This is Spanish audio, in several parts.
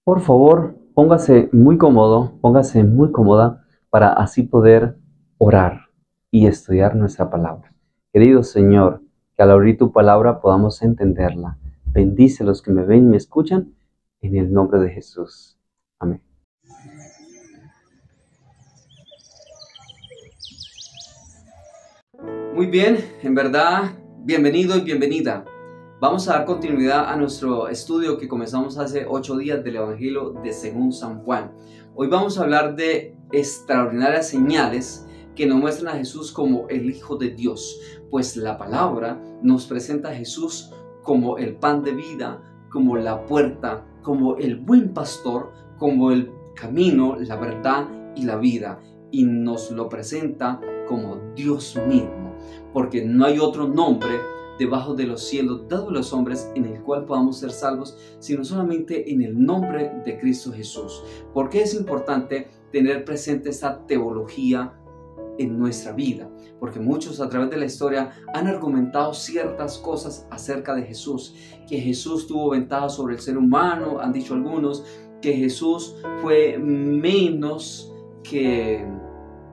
Por favor, póngase muy cómoda para así poder orar y estudiar nuestra palabra. Querido Señor, que al abrir tu palabra podamos entenderla. Bendice a los que me ven y me escuchan en el nombre de Jesús. Amén. Muy bien, en verdad, bienvenido y bienvenida. Vamos a dar continuidad a nuestro estudio que comenzamos hace 8 días del Evangelio de según San Juan. Hoy vamos a hablar de extraordinarias señales que nos muestran a Jesús como el Hijo de Dios, pues la palabra nos presenta a Jesús como el pan de vida, como la puerta, como el buen pastor, como el camino, la verdad y la vida, y nos lo presenta como Dios mismo, porque no hay otro nombre debajo de los cielos dado a los hombres en el cual podamos ser salvos, sino solamente en el nombre de Cristo Jesús. ¿Por qué es importante tener presente esta teología en nuestra vida? Porque muchos a través de la historia han argumentado ciertas cosas acerca de Jesús, que Jesús tuvo ventaja sobre el ser humano, han dicho algunos, que Jesús fue menos que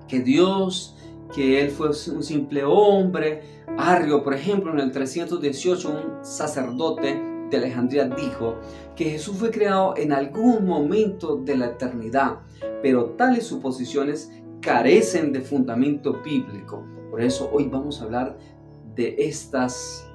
Dios, que Él fue un simple hombre. Arrio, por ejemplo, en el 318, un sacerdote de Alejandría dijo que Jesús fue creado en algún momento de la eternidad, pero tales suposiciones carecen de fundamento bíblico. Por eso hoy vamos a hablar de estas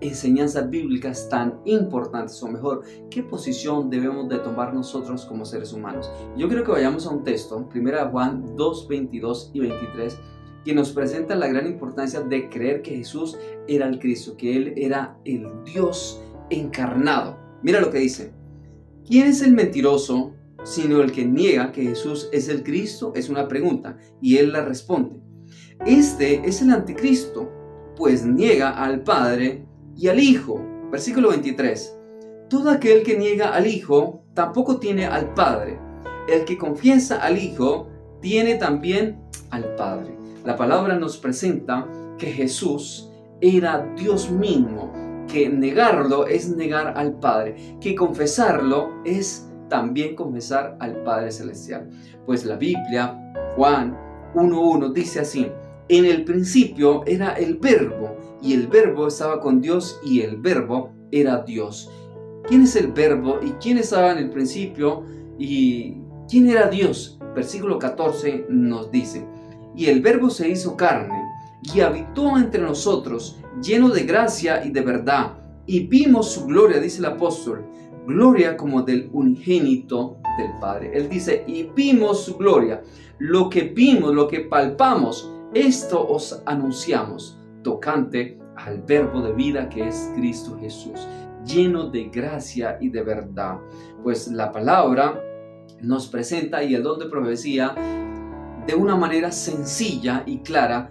enseñanzas bíblicas tan importantes, o mejor, qué posición debemos de tomar nosotros como seres humanos. Yo creo que vayamos a un texto, 1 Juan 2, 22 y 23, que nos presenta la gran importancia de creer que Jesús era el Cristo, que Él era el Dios encarnado. Mira lo que dice: ¿quién es el mentiroso sino el que niega que Jesús es el Cristo? Es una pregunta, y Él la responde: este es el anticristo, pues niega al Padre y al Hijo. Versículo 23. Todo aquel que niega al Hijo tampoco tiene al Padre. El que confiesa al Hijo tiene también al Padre. La palabra nos presenta que Jesús era Dios mismo, que negarlo es negar al Padre, que confesarlo es también confesar al Padre Celestial. Pues la Biblia, Juan 1:1 dice así: en el principio era el Verbo, y el Verbo estaba con Dios, y el Verbo era Dios. ¿Quién es el Verbo y quién estaba en el principio y quién era Dios? Versículo 14 nos dice: y el Verbo se hizo carne y habitó entre nosotros, lleno de gracia y de verdad, y vimos su gloria, dice el apóstol, gloria como del unigénito del Padre. Él dice: y vimos su gloria. Lo que vimos, lo que palpamos, esto os anunciamos, tocante al Verbo de vida que es Cristo Jesús, lleno de gracia y de verdad. Pues la palabra nos presenta, y el don de profecía, de una manera sencilla y clara,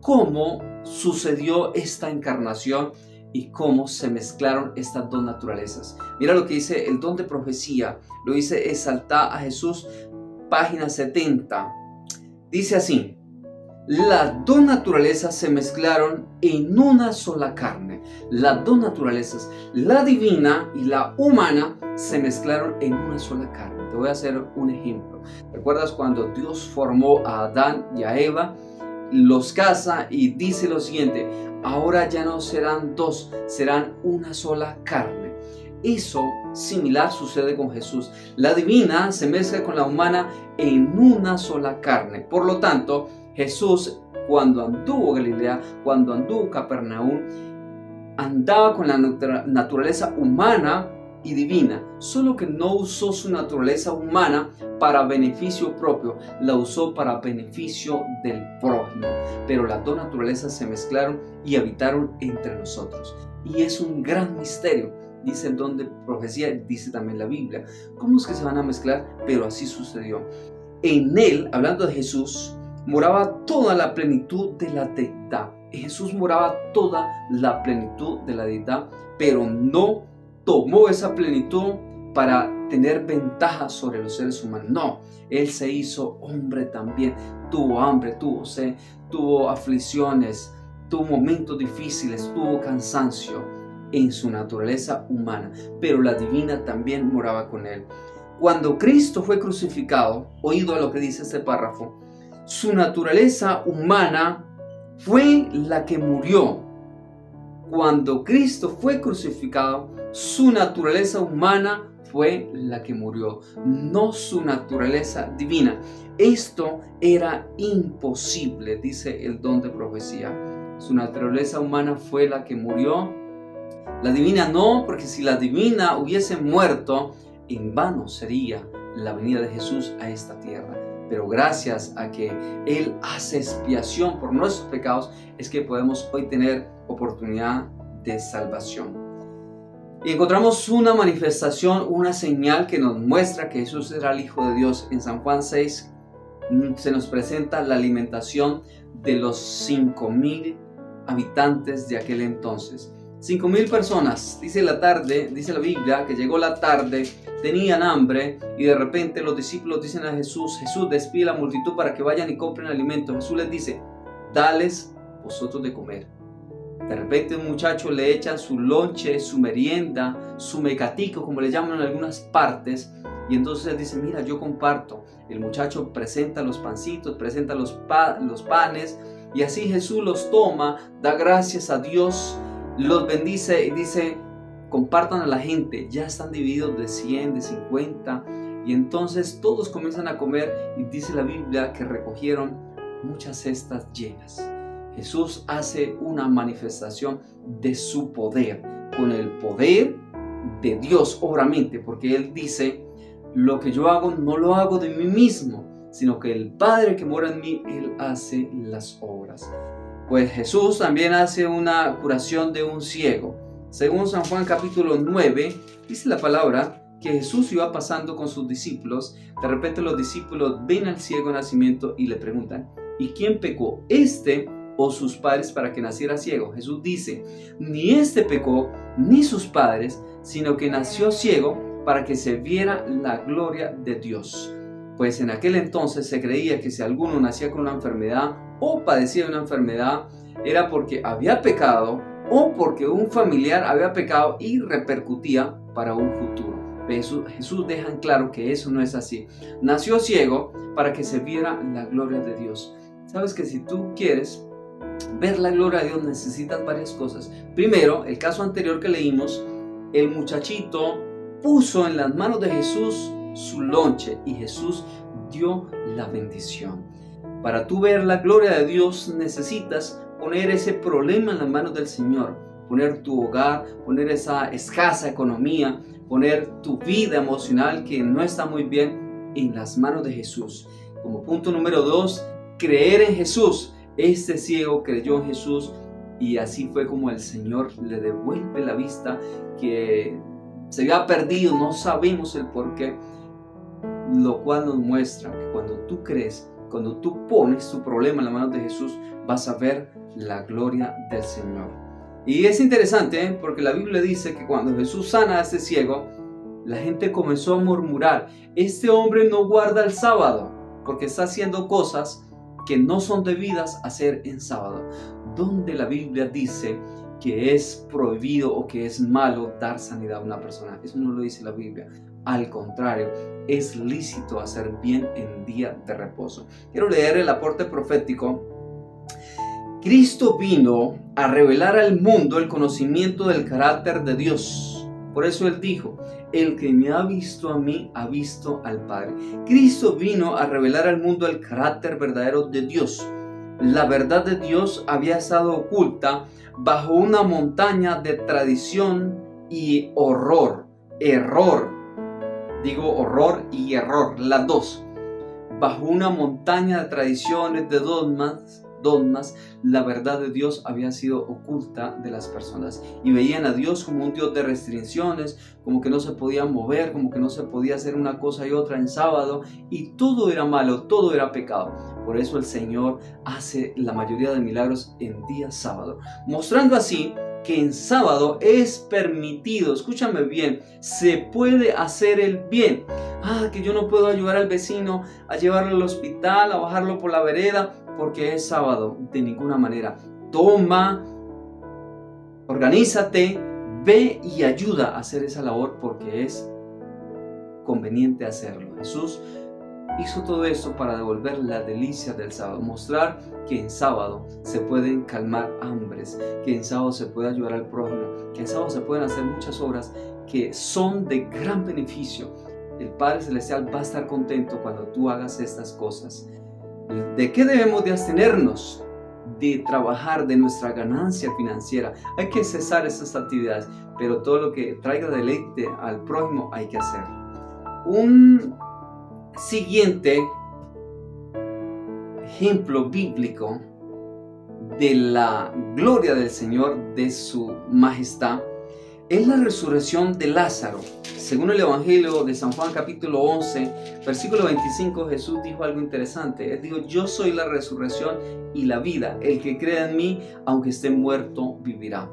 cómo sucedió esta encarnación y cómo se mezclaron estas dos naturalezas. Mira lo que dice el don de profecía, lo dice Exaltá a Jesús, página 70. Dice así: las dos naturalezas se mezclaron en una sola carne. Las dos naturalezas, la divina y la humana, se mezclaron en una sola carne. Te voy a hacer un ejemplo. ¿Recuerdas cuando Dios formó a Adán y a Eva? Los casa y dice lo siguiente: ahora ya no serán dos, serán una sola carne. Eso similar sucede con Jesús. La divina se mezcla con la humana en una sola carne. Por lo tanto, Jesús, cuando anduvo Galilea, cuando anduvo Capernaum, andaba con la naturaleza humana y divina, solo que no usó su naturaleza humana para beneficio propio, la usó para beneficio del prójimo. Pero las dos naturalezas se mezclaron y habitaron entre nosotros. Y es un gran misterio, dice el don de profecía, dice también la Biblia. ¿Cómo es que se van a mezclar? Pero así sucedió. En Él, hablando de Jesús, moraba toda la plenitud de la deidad. En Jesús moraba toda la plenitud de la deidad, pero no tomó esa plenitud para tener ventaja sobre los seres humanos. No, Él se hizo hombre también. Tuvo hambre, tuvo sed, tuvo aflicciones, tuvo momentos difíciles, tuvo cansancio. en su naturaleza humana, pero la divina también moraba con él. Cuando Cristo fue crucificado, oído a lo que dice este párrafo, su naturaleza humana fue la que murió. Cuando Cristo fue crucificado, su naturaleza humana fue la que murió, no su naturaleza divina. Esto era imposible, dice el don de profecía. Su naturaleza humana fue la que murió, la divina no, porque si la divina hubiese muerto, en vano sería la venida de Jesús a esta tierra. Pero gracias a que Él hace expiación por nuestros pecados, es que podemos hoy tener oportunidad de salvación. Y encontramos una manifestación, una señal que nos muestra que Jesús era el Hijo de Dios. En San Juan 6 se nos presenta la alimentación de los 5,000 habitantes de aquel entonces. 5,000 personas, dice la Biblia, que llegó la tarde, tenían hambre y de repente los discípulos dicen a Jesús, Jesús, despide a la multitud para que vayan y compren alimento. Jesús les dice, dales vosotros de comer. De repente un muchacho le echan su lonche, su merienda, su mecatico, como le llaman en algunas partes, y entonces él dice, mira, yo comparto. El muchacho presenta los pancitos, presenta los panes, y así Jesús los toma, da gracias a Dios, los bendice y dice, compartan a la gente. Ya están divididos de 100, de 50, y entonces todos comienzan a comer, y dice la Biblia que recogieron muchas cestas llenas. Jesús hace una manifestación de su poder, con el poder de Dios, obviamente, porque Él dice, lo que yo hago no lo hago de mí mismo, sino que el Padre que mora en mí, Él hace las obras. Pues Jesús también hace una curación de un ciego. Según San Juan capítulo 9, dice la palabra que Jesús iba pasando con sus discípulos. De repente los discípulos ven al ciego de nacimiento y le preguntan, ¿y quién pecó, este o sus padres para que naciera ciego? Jesús dice, ni este pecó ni sus padres, sino que nació ciego para que se viera la gloria de Dios. Pues en aquel entonces se creía que si alguno nacía con una enfermedad o padecía de una enfermedad, era porque había pecado o porque un familiar había pecado y repercutía para un futuro. Jesús deja en claro que eso no es así. Nació ciego para que se viera la gloria de Dios. Sabes que si tú quieres ver la gloria de Dios necesitas varias cosas. Primero, el caso anterior que leímos, el muchachito puso en las manos de Jesús su lonche y Jesús dio la bendición. Para tú ver la gloria de Dios necesitas poner ese problema en las manos del Señor, poner tu hogar, poner esa escasa economía, poner tu vida emocional que no está muy bien en las manos de Jesús. Como punto número 2, creer en Jesús. Este ciego creyó en Jesús y así fue como el Señor le devuelve la vista que se había perdido, no sabemos el por qué, lo cual nos muestra que cuando tú crees, cuando tú pones tu problema en las manos de Jesús, vas a ver la gloria del Señor. Y es interesante porque la Biblia dice que cuando Jesús sana a este ciego, la gente comenzó a murmurar, este hombre no guarda el sábado porque está haciendo cosas que no son debidas hacer en sábado. Donde la Biblia dice que es prohibido o que es malo dar sanidad a una persona. Eso no lo dice la Biblia. Al contrario, es lícito hacer bien en día de reposo. Quiero leer el aporte profético. Cristo vino a revelar al mundo el conocimiento del carácter de Dios. Por eso Él dijo, el que me ha visto a mí, ha visto al Padre. Cristo vino a revelar al mundo el carácter verdadero de Dios. La verdad de Dios había estado oculta bajo una montaña de tradición y error. Digo horror y error, las dos. Bajo una montaña de tradiciones, de dogmas, la verdad de Dios había sido oculta de las personas. Y veían a Dios como un Dios de restricciones, como que no se podía mover, como que no se podía hacer una cosa y otra en sábado. Y todo era malo, todo era pecado. Por eso el Señor hace la mayoría de milagros en día sábado, mostrando así que en sábado es permitido, escúchame bien, se puede hacer el bien. Que yo no puedo ayudar al vecino a llevarlo al hospital, a bajarlo por la vereda, porque es sábado. De ninguna manera. Toma, organízate, ve y ayuda a hacer esa labor porque es conveniente hacerlo. Jesús hizo todo esto para devolver la delicia del sábado, mostrar que en sábado se pueden calmar hambres, que en sábado se puede ayudar al prójimo, que en sábado se pueden hacer muchas obras que son de gran beneficio. El Padre Celestial va a estar contento cuando tú hagas estas cosas. ¿De qué debemos de abstenernos? De trabajar de nuestra ganancia financiera. Hay que cesar esas actividades, pero todo lo que traiga deleite al prójimo hay que hacer. Un siguiente ejemplo bíblico de la gloria del Señor, de su majestad, es la resurrección de Lázaro. Según el Evangelio de San Juan capítulo 11, versículo 25, Jesús dijo algo interesante. Él dijo: yo soy la resurrección y la vida. El que crea en mí, aunque esté muerto, vivirá.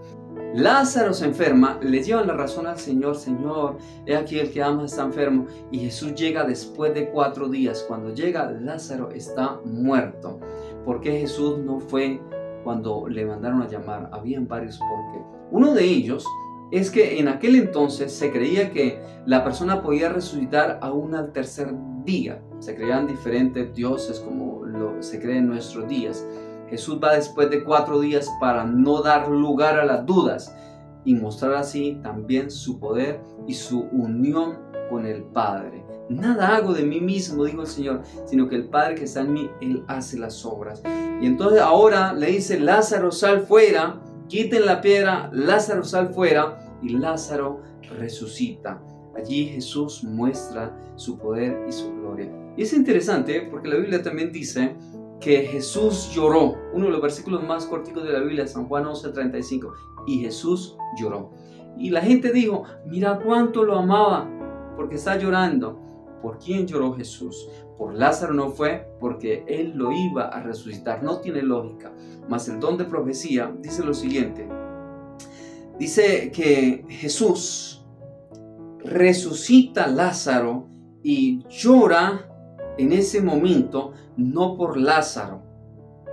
Lázaro se enferma, le llevan la razón al Señor: Señor, he aquí el que ama está enfermo. Y Jesús llega después de 4 días. Cuando llega, Lázaro está muerto. ¿Por qué Jesús no fue cuando le mandaron a llamar? Habían varios porqués. Uno de ellos es que en aquel entonces se creía que la persona podía resucitar aún al 3er día. Se creían diferentes dioses como se cree en nuestros días. Jesús va después de 4 días para no dar lugar a las dudas y mostrar así también su poder y su unión con el Padre. Nada hago de mí mismo, dijo el Señor, sino que el Padre que está en mí, Él hace las obras. Y entonces ahora le dice: Lázaro, sal fuera. Quiten la piedra, Lázaro, sal fuera, y Lázaro resucita. Allí Jesús muestra su poder y su gloria. Y es interesante porque la Biblia también dice que Jesús lloró. Uno de los versículos más corticos de la Biblia, San Juan 11:35. Y Jesús lloró. Y la gente dijo: mira cuánto lo amaba, porque está llorando. ¿Por quién lloró Jesús? Por Lázaro no fue, porque él lo iba a resucitar. No tiene lógica. Mas el don de profecía dice lo siguiente. Dice que Jesús resucita a Lázaro y llora en ese momento, no por Lázaro,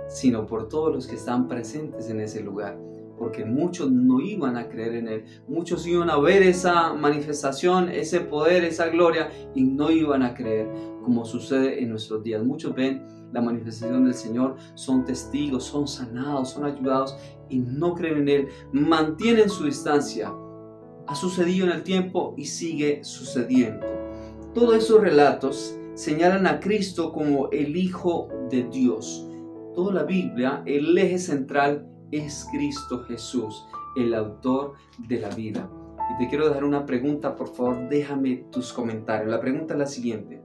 sino por todos los que están presentes en ese lugar. Porque muchos no iban a creer en Él. Muchos iban a ver esa manifestación, ese poder, esa gloria, y no iban a creer, como sucede en nuestros días. Muchos ven la manifestación del Señor, son testigos, son sanados, son ayudados, y no creen en Él. Mantienen su distancia. Ha sucedido en el tiempo y sigue sucediendo. Todos esos relatos señalan a Cristo como el Hijo de Dios. Toda la Biblia, el eje central es Cristo Jesús, el autor de la vida. Y te quiero dejar una pregunta, por favor, déjame tus comentarios. La pregunta es la siguiente: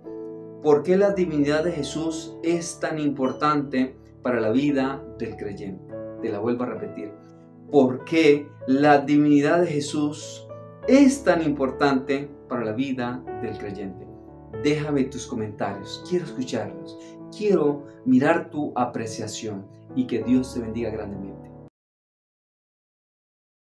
¿por qué la divinidad de Jesús es tan importante para la vida del creyente? Te la vuelvo a repetir. ¿Por qué la divinidad de Jesús es tan importante para la vida del creyente? Déjame tus comentarios, quiero escucharlos, quiero mirar tu apreciación, y que Dios te bendiga grandemente.